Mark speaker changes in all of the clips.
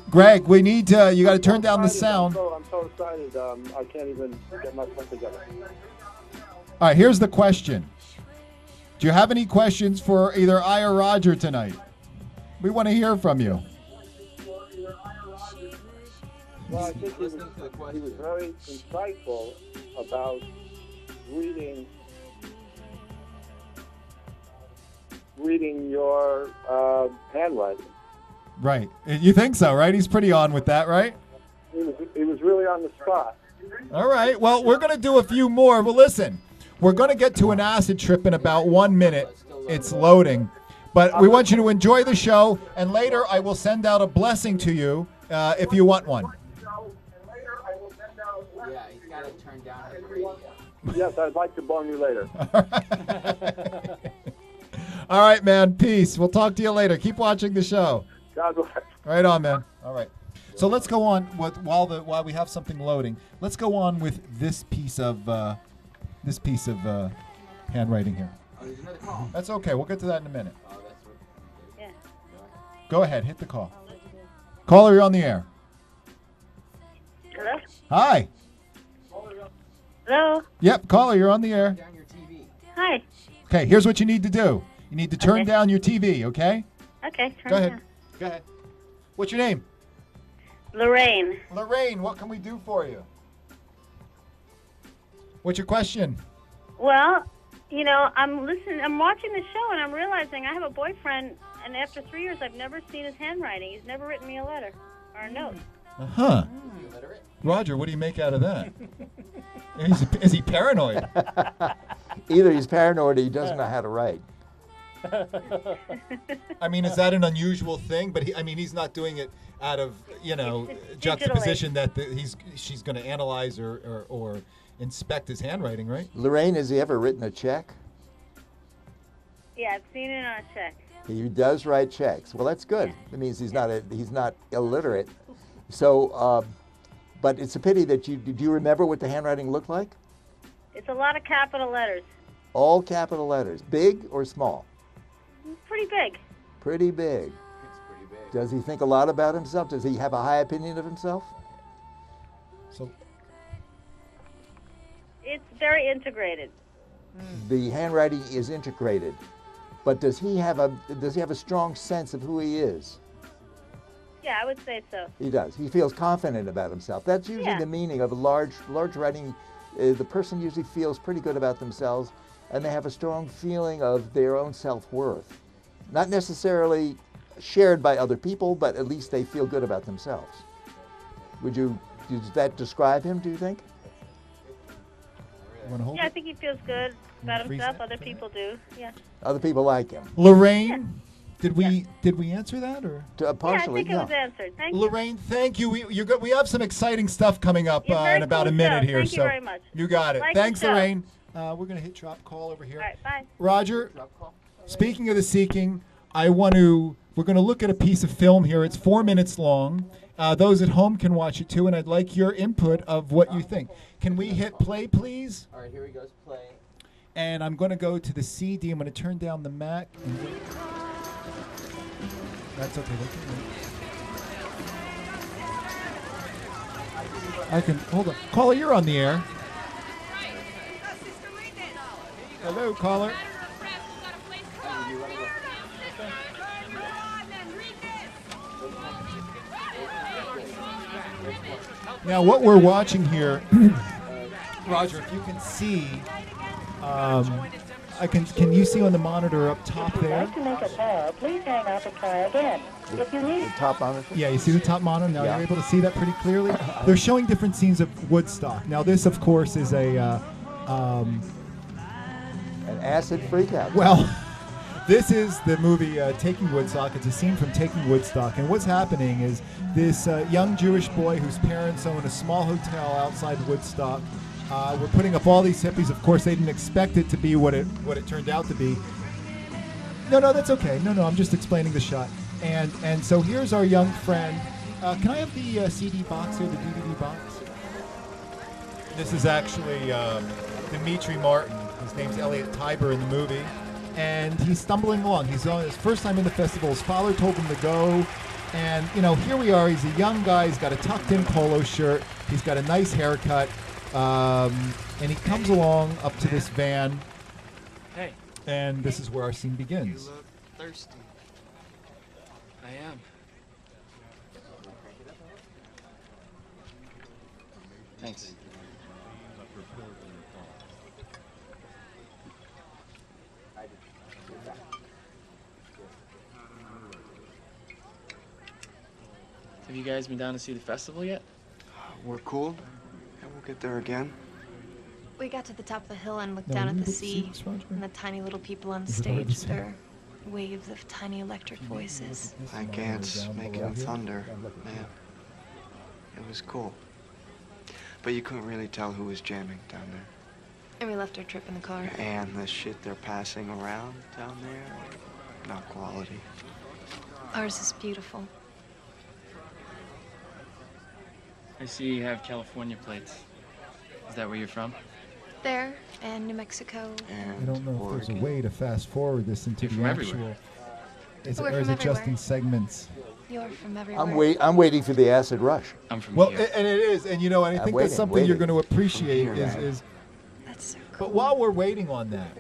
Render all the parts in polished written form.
Speaker 1: Greg, we need to. You got to turn down the sound.
Speaker 2: I'm so excited. I can't even get my phone together.
Speaker 1: All right, here's the question. Do you have any questions for either I or Roger tonight? We want to hear from you.
Speaker 2: Well, I think he was very insightful about reading your handwriting.
Speaker 1: Right. You think so, right? He's pretty on with that, right?
Speaker 2: He was really on the spot.
Speaker 1: All right. Well, we're going to do a few more. Well, listen, we're going to get to an acid trip in about 1 minute. It's loading. But we want you to enjoy the show, and later I will send out a blessing to you if you want one.
Speaker 3: Yeah, he's got to turn down his radio.
Speaker 2: Yes, I'd like to bone you later.
Speaker 1: All right, man. Peace. We'll talk to you later. Keep watching the show.
Speaker 2: God bless.
Speaker 1: Right on, man. All right. So let's go on with while we have something loading. Let's go on with this piece of handwriting here.
Speaker 3: Oh, there's another call.
Speaker 1: That's okay. We'll get to that in a minute.
Speaker 3: Oh, that's what.
Speaker 4: Yeah.
Speaker 1: Go ahead. Hit the call. Caller, you're on the air.
Speaker 4: Hello?
Speaker 1: Hi.
Speaker 4: Hello?
Speaker 1: Yep, caller, you're on the air.
Speaker 3: Down your TV.
Speaker 4: Hi.
Speaker 1: Okay, here's what you need to do. You need to turn
Speaker 4: Okay.
Speaker 1: down your TV, okay?
Speaker 4: Okay, turn
Speaker 1: Go
Speaker 4: it
Speaker 1: ahead.
Speaker 4: down.
Speaker 1: Go ahead. What's your name?
Speaker 4: Lorraine.
Speaker 1: Lorraine, what can we do for you? What's your question?
Speaker 4: Well, I'm watching the show and I'm realizing I have a boyfriend, and after 3 years I've never seen his handwriting. He's never written me a letter or a note.
Speaker 1: Uh-huh.
Speaker 3: You illiterate?
Speaker 1: Roger, what do you make out of that? Is he paranoid?
Speaker 5: Either he's paranoid or he doesn't know how to write.
Speaker 1: I mean, is that an unusual thing? But he's not doing it out of,
Speaker 4: It's
Speaker 1: juxtaposition that she's going to analyze or inspect his handwriting, right?
Speaker 5: Lorraine, has he ever written a check?
Speaker 4: Yeah, I've seen it on a check.
Speaker 5: He does write checks. Well, that's good. That means he's not illiterate. So, but it's a pity that do you remember what the handwriting looked like?
Speaker 4: It's a lot of capital letters.
Speaker 5: All capital letters, big or small?
Speaker 4: Pretty big.
Speaker 5: Pretty big.
Speaker 3: It's pretty big.
Speaker 5: Does he think a lot about himself? Does he have a high opinion of himself?
Speaker 1: So
Speaker 4: It's very integrated.
Speaker 5: The handwriting is integrated, but does he have a strong sense of who he is?
Speaker 4: Yeah, I would say so.
Speaker 5: He does. He feels confident about himself. That's usually
Speaker 4: Yeah.
Speaker 5: the meaning of a large writing. The person usually feels pretty good about themselves, and they have a strong feeling of their own self-worth. Not necessarily shared by other people, but at least they feel good about themselves. Does that describe him, do you think?
Speaker 1: you want to hold
Speaker 4: Yeah, I
Speaker 1: it?
Speaker 4: think he feels good about
Speaker 1: freeze
Speaker 4: himself.
Speaker 1: that
Speaker 4: Other
Speaker 1: for a
Speaker 4: people do. Yeah.
Speaker 5: Other people like him.
Speaker 1: Lorraine, did we answer that or?
Speaker 5: Partially,
Speaker 4: yeah, I think it was answered. Thank you.
Speaker 1: Lorraine, thank you. We have some exciting stuff coming up
Speaker 4: Yeah, very
Speaker 1: in about
Speaker 4: cool
Speaker 1: a minute
Speaker 4: show.
Speaker 1: here.
Speaker 4: Thank you
Speaker 1: so
Speaker 4: very much.
Speaker 1: you got it.
Speaker 4: Like the
Speaker 1: Thanks,
Speaker 4: show.
Speaker 1: Lorraine. We're going to hit drop call over here.
Speaker 4: All right, bye.
Speaker 1: Roger,
Speaker 3: Drop call?
Speaker 1: speaking of the Seeking, we're going to look at a piece of film here. It's 4 minutes long. Those at home can watch it too, and I'd like your input of what you think. Can we hit play, please?
Speaker 3: All right, here he goes. Play.
Speaker 1: And I'm going to go to the CD. I'm going to turn down the Mac. That's okay. I can hold on. Caller, you're on the air. Hello, caller. Now, what we're watching here, Roger, if you can see, can you see on the monitor up top there?
Speaker 6: To make a call, please hang up and try again. If you need
Speaker 5: The top monitor?
Speaker 1: Yeah, you see the top monitor? Now
Speaker 5: Yeah.
Speaker 1: you're able to see that pretty clearly. They're showing different scenes of Woodstock. Now this, of course, is
Speaker 5: An acid freakout.
Speaker 1: well, this is the movie Taking Woodstock. It's a scene from Taking Woodstock. And what's happening is this young Jewish boy whose parents own a small hotel outside Woodstock. We're putting up all these hippies. Of course, they didn't expect it to be what it turned out to be. No, that's okay. No, I'm just explaining the shot. And so here's our young friend. Can I have the CD box here, the DVD box? This is actually Dimitri Martin. His name's Elliot Tiber in the movie. and he's stumbling along. He's on his first time in the festival. His father told him to go. And, you know, here we are. He's a young guy. He's got a tucked-in polo shirt. He's got a nice haircut. And he comes along up to this van.
Speaker 7: Hey.
Speaker 1: And this is where our scene begins.
Speaker 7: You look thirsty. I am. Thanks. Have you guys been down to see the festival yet?
Speaker 8: We're cool. Yeah, we'll get there again.
Speaker 9: We got to the top of the hill and looked
Speaker 1: No,
Speaker 9: down
Speaker 1: you
Speaker 9: at the
Speaker 1: get to see
Speaker 9: sea
Speaker 1: this, Roger?
Speaker 9: and the tiny little people on the
Speaker 1: Is it hard to
Speaker 9: stage.
Speaker 1: say?
Speaker 9: Their waves of tiny electric voices.
Speaker 8: Like ants making thunder, man. It was cool. But you couldn't really tell who was jamming down there.
Speaker 9: And we left our trip in the car.
Speaker 8: And the shit they're passing around down there, not quality.
Speaker 9: Ours is beautiful.
Speaker 7: I see you have California plates. Is that where you're from?
Speaker 9: There, and New Mexico.
Speaker 8: And
Speaker 1: I don't know if there's a
Speaker 8: Oregon.
Speaker 1: way to fast forward this into
Speaker 7: You're
Speaker 1: the
Speaker 7: from
Speaker 1: actual.
Speaker 7: everywhere.
Speaker 9: We're
Speaker 1: Or is
Speaker 9: from
Speaker 1: it just
Speaker 9: everywhere.
Speaker 1: in segments?
Speaker 9: You're from everywhere.
Speaker 5: I'm waiting for the acid rush.
Speaker 7: I'm from
Speaker 1: Well,
Speaker 7: here.
Speaker 1: and it is, and you know, and I
Speaker 5: I'm
Speaker 1: think
Speaker 5: waiting,
Speaker 1: that's something you're
Speaker 5: waiting.
Speaker 1: going to appreciate
Speaker 8: From here, man.
Speaker 1: is.
Speaker 9: That's so cool.
Speaker 1: But while we're waiting on that,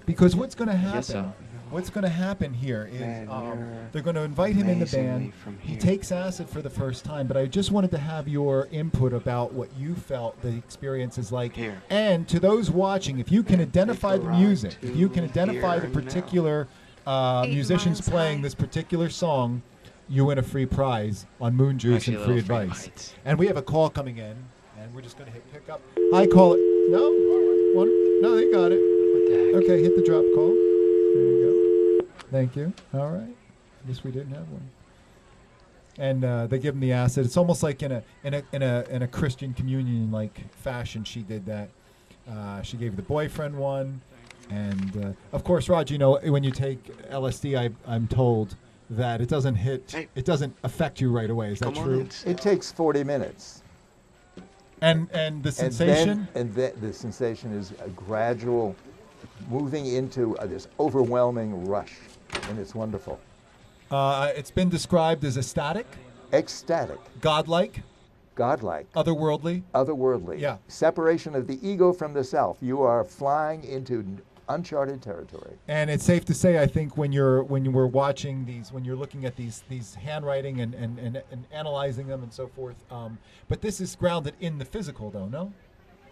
Speaker 1: because what's going to happen?
Speaker 7: Guess so.
Speaker 1: What's going to happen here is
Speaker 8: Man, you're
Speaker 1: they're going to invite him in the band.
Speaker 8: amazingly from
Speaker 1: He
Speaker 8: here.
Speaker 1: takes acid for the first time, but I just wanted to have your input about what you felt the experience is like.
Speaker 8: Here.
Speaker 1: And to those watching, if you can identify
Speaker 8: Take a
Speaker 1: the
Speaker 8: ride
Speaker 1: music, if you can
Speaker 8: to
Speaker 1: identify
Speaker 8: here
Speaker 1: the
Speaker 8: and now.
Speaker 1: particular
Speaker 9: 8
Speaker 1: musicians
Speaker 9: miles
Speaker 1: playing
Speaker 9: high.
Speaker 1: this particular song, you win a free prize on Moon Juice
Speaker 7: Actually,
Speaker 1: and
Speaker 7: a
Speaker 1: free
Speaker 7: little free
Speaker 1: advice.
Speaker 7: bites.
Speaker 1: And we have a call coming in, and we're just going to hit pick up. Hi, caller. No? One? No, they got it.
Speaker 7: What the heck?
Speaker 1: Okay, hit the drop call. There you go. Thank you. All right. I guess we didn't have one. And they give him the acid. It's almost like in a Christian communion like fashion. She did that. She gave the boyfriend one, and of course, Raj, you know, when you take LSD, I'm told that it doesn't hit.
Speaker 8: Hey.
Speaker 1: It doesn't affect you right away. Is that
Speaker 8: Come on
Speaker 1: true?
Speaker 8: in.
Speaker 5: It takes 40 minutes.
Speaker 1: And the sensation.
Speaker 5: And then the sensation is a gradual moving into this overwhelming rush, and it's wonderful.
Speaker 1: It's been described as ecstatic,
Speaker 5: Ecstatic,
Speaker 1: godlike,
Speaker 5: godlike,
Speaker 1: otherworldly.
Speaker 5: otherworldly.
Speaker 1: Yeah.
Speaker 5: Separation of the ego from the self. You are flying into uncharted territory.
Speaker 1: And it's safe to say, I think, when you're watching these, when you're looking at these handwriting and analyzing them and so forth. But this is grounded in the physical, though, no?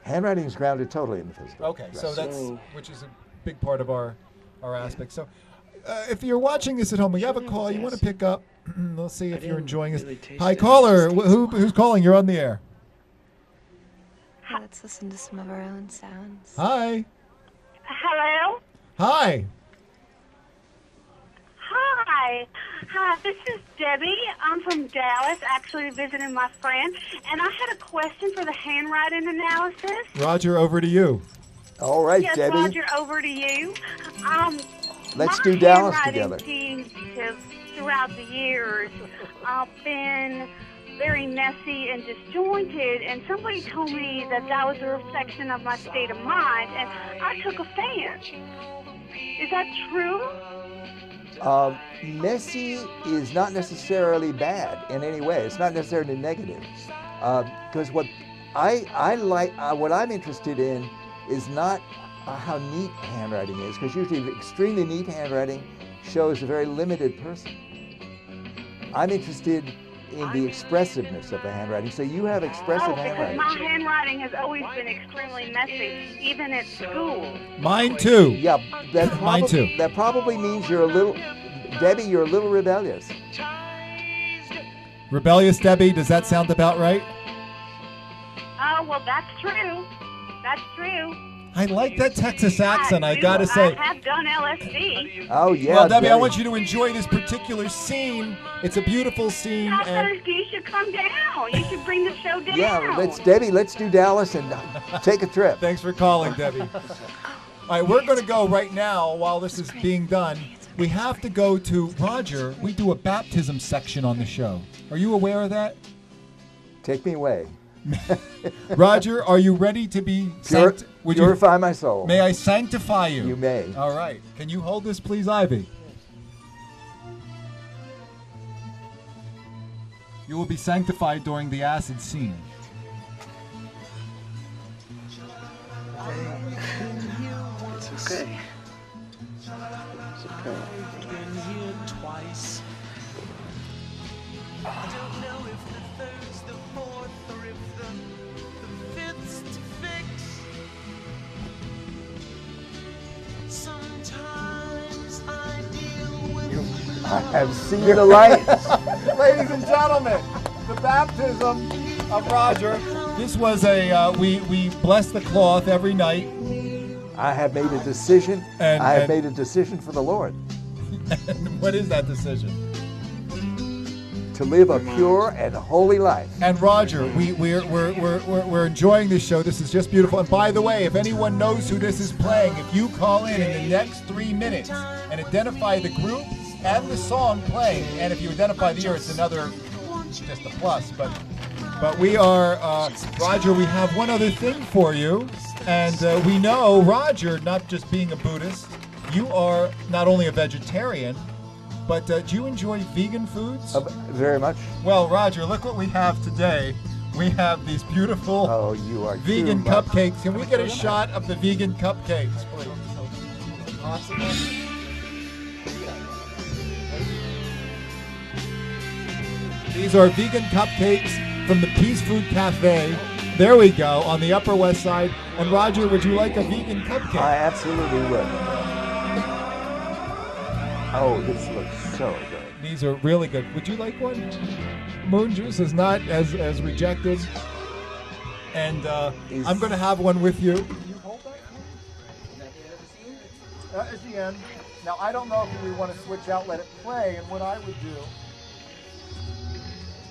Speaker 5: Handwriting is grounded totally in the physical.
Speaker 1: Okay, so
Speaker 5: Yes.
Speaker 1: that's which is a big part of our aspect. So, if you're watching this at home, we have a call. You want to pick up? Let's see if you're
Speaker 7: didn't
Speaker 1: enjoying
Speaker 7: really
Speaker 1: this.
Speaker 7: taste
Speaker 1: Hi,
Speaker 7: it.
Speaker 1: caller. Who's calling? You're on the air.
Speaker 9: Let's listen to some of our own sounds.
Speaker 1: Hi.
Speaker 4: Hello?
Speaker 1: Hi.
Speaker 4: Hi. Hi, this is Debbie. I'm from Dallas, actually visiting my friend. And I had a question for the handwriting analysis.
Speaker 1: Roger, over to you.
Speaker 5: All right,
Speaker 4: Yes,
Speaker 5: Debbie.
Speaker 4: Roger, over to you.
Speaker 5: Let's
Speaker 4: my
Speaker 5: do Dallas
Speaker 4: handwriting
Speaker 5: together.
Speaker 4: seems to have, throughout the years, been very messy and disjointed. And somebody told me that that was a reflection of my state of mind, and I took offense. Is that true?
Speaker 5: Messy is not necessarily bad in any way. It's not necessarily negative. Because what I like, what I'm interested in is not how neat handwriting is, because usually extremely neat handwriting shows a very limited person. I'm interested in the expressiveness of the handwriting. So you have expressive
Speaker 4: Because
Speaker 5: handwriting.
Speaker 4: my handwriting has always been extremely messy, even at school.
Speaker 1: Mine too.
Speaker 5: Yeah, that
Speaker 1: Mine too.
Speaker 5: That probably means you're a little, Debbie, you're a little rebellious.
Speaker 1: Rebellious Debbie, does that sound about right?
Speaker 4: Oh, well, that's true. That's true.
Speaker 1: I like that Texas accent, I gotta say.
Speaker 4: I have done LSD.
Speaker 5: Oh yeah.
Speaker 1: Well, Debbie, I want you to enjoy this particular scene. It's a beautiful scene,
Speaker 4: I
Speaker 1: and
Speaker 4: think you should come down. You should bring the show down.
Speaker 5: Yeah, let's do Dallas and take a trip.
Speaker 1: thanks for calling, Debbie. All right, we're going to go right now while this is being done. We have to go to Roger. We do a baptism section on the show. Are you aware of that?
Speaker 5: Take me away.
Speaker 1: Roger, are you ready to be
Speaker 5: Pure-
Speaker 1: Would
Speaker 5: Purify my soul.
Speaker 1: May I sanctify you?
Speaker 5: You may.
Speaker 1: All right. Can you hold this, please, Ivy? You will be sanctified during the acid scene.
Speaker 8: It's okay. It's okay.
Speaker 10: Been here twice. I don't know if the third's the fourth or if the fifth's to fix. Sometimes I deal with
Speaker 5: I have seen the light.
Speaker 1: Ladies and gentlemen, the baptism of Roger. This was a, we bless the cloth every night.
Speaker 5: I have made a decision.
Speaker 1: And-
Speaker 5: I have
Speaker 1: and-
Speaker 5: made a decision for the Lord
Speaker 1: And what is that decision?
Speaker 5: to live a pure and holy life.
Speaker 1: And Roger, we're enjoying this show. This is just beautiful. And by the way, if anyone knows who this is playing, if you call in the next 3 minutes and identify the group and the song playing, and if you identify the year, it's another, just a plus. But we are, Roger, we have one other thing for you. And we know, Roger, not just being a Buddhist, you are not only a vegetarian, but do you enjoy vegan foods?
Speaker 5: Very much.
Speaker 1: Well, Roger, look what we have today. We have these beautiful
Speaker 5: you are
Speaker 1: vegan
Speaker 5: too much.
Speaker 1: cupcakes. Can we get a shot of the vegan cupcakes, please? Possible? These are vegan cupcakes from the Peace Food Cafe. There we go, on the Upper West Side. And Roger, would you like a vegan cupcake?
Speaker 5: I absolutely would. Oh, this looks so good.
Speaker 1: These are really good. Would you like one? Moon Juice is not as rejected. And I'm going to have one with you. Can you hold that? At the end. Now, I don't know if we want to switch out, let it play, and what I would do.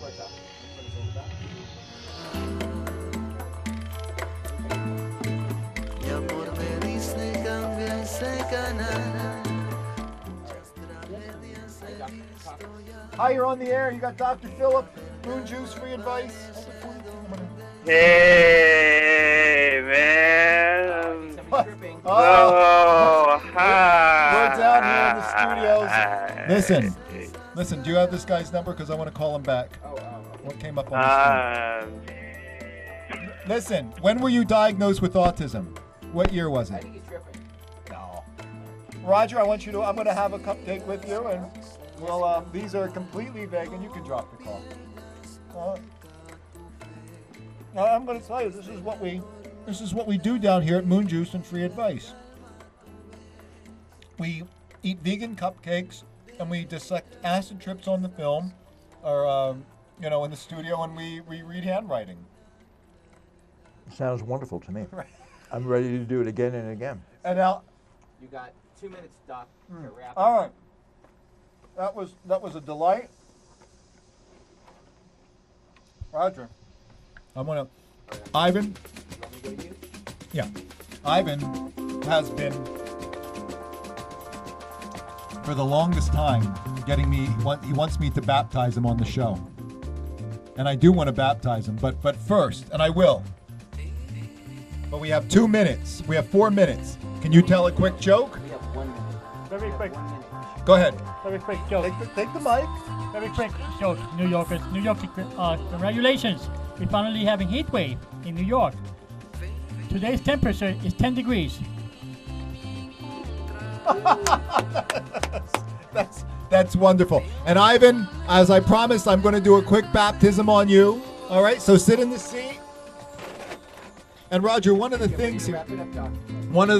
Speaker 1: Like that. Hi, you're on the air. You got Dr. Philip, Moon Juice, free advice.
Speaker 2: Hey, man.
Speaker 1: Oh,
Speaker 2: hi.
Speaker 1: We're down here in the studios. Listen, do you have this guy's number? Because I want to call him back. What came up on the screen? Listen, when were you diagnosed with autism? What year was it? No. Roger, I'm going to have a cupcake with you, and well, these are completely vegan. You can drop the call. Now, I'm going to tell you, this is what we do down here at Moon Juice and Free Advice. We eat vegan cupcakes, and we dissect acid trips on the film, or in the studio, and we read handwriting.
Speaker 5: Sounds wonderful to me. I'm ready to do it again and again.
Speaker 1: And now,
Speaker 3: you got 2 minutes, Doc, to wrap up.
Speaker 1: All right. That was a delight. Roger. Ivan. Yeah. Ivan has been, for the longest time, getting me, he wants me to baptize him on the show. And I do want to baptize him, but first, and I will. But we have 2 minutes. We have 4 minutes. Can you tell a quick joke?
Speaker 3: We have 1 minute.
Speaker 11: Very quick.
Speaker 1: Go ahead.
Speaker 11: Very quick joke.
Speaker 1: Take the mic.
Speaker 11: Very quick joke. New Yorkers. New York, congratulations. We're finally having heat wave in New York. Today's temperature is 10 degrees.
Speaker 1: That's wonderful. And Ivan, as I promised, I'm going to do a quick baptism on you. All right, so sit in the seat. And Roger, one of the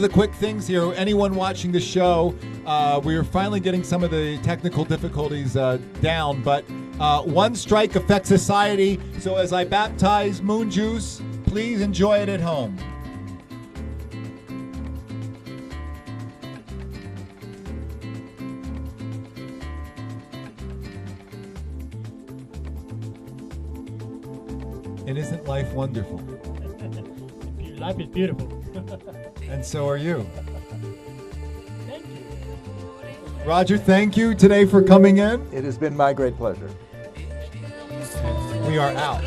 Speaker 1: quick things here, anyone watching the show, we are finally getting some of the technical difficulties down, but one strike affects society. So as I baptize Moon Juice, please enjoy it at home. And isn't life wonderful?
Speaker 11: Life is beautiful.
Speaker 1: And so are you.
Speaker 11: Thank you.
Speaker 1: Roger, thank you today for coming in.
Speaker 5: It has been my great pleasure.
Speaker 1: We are out.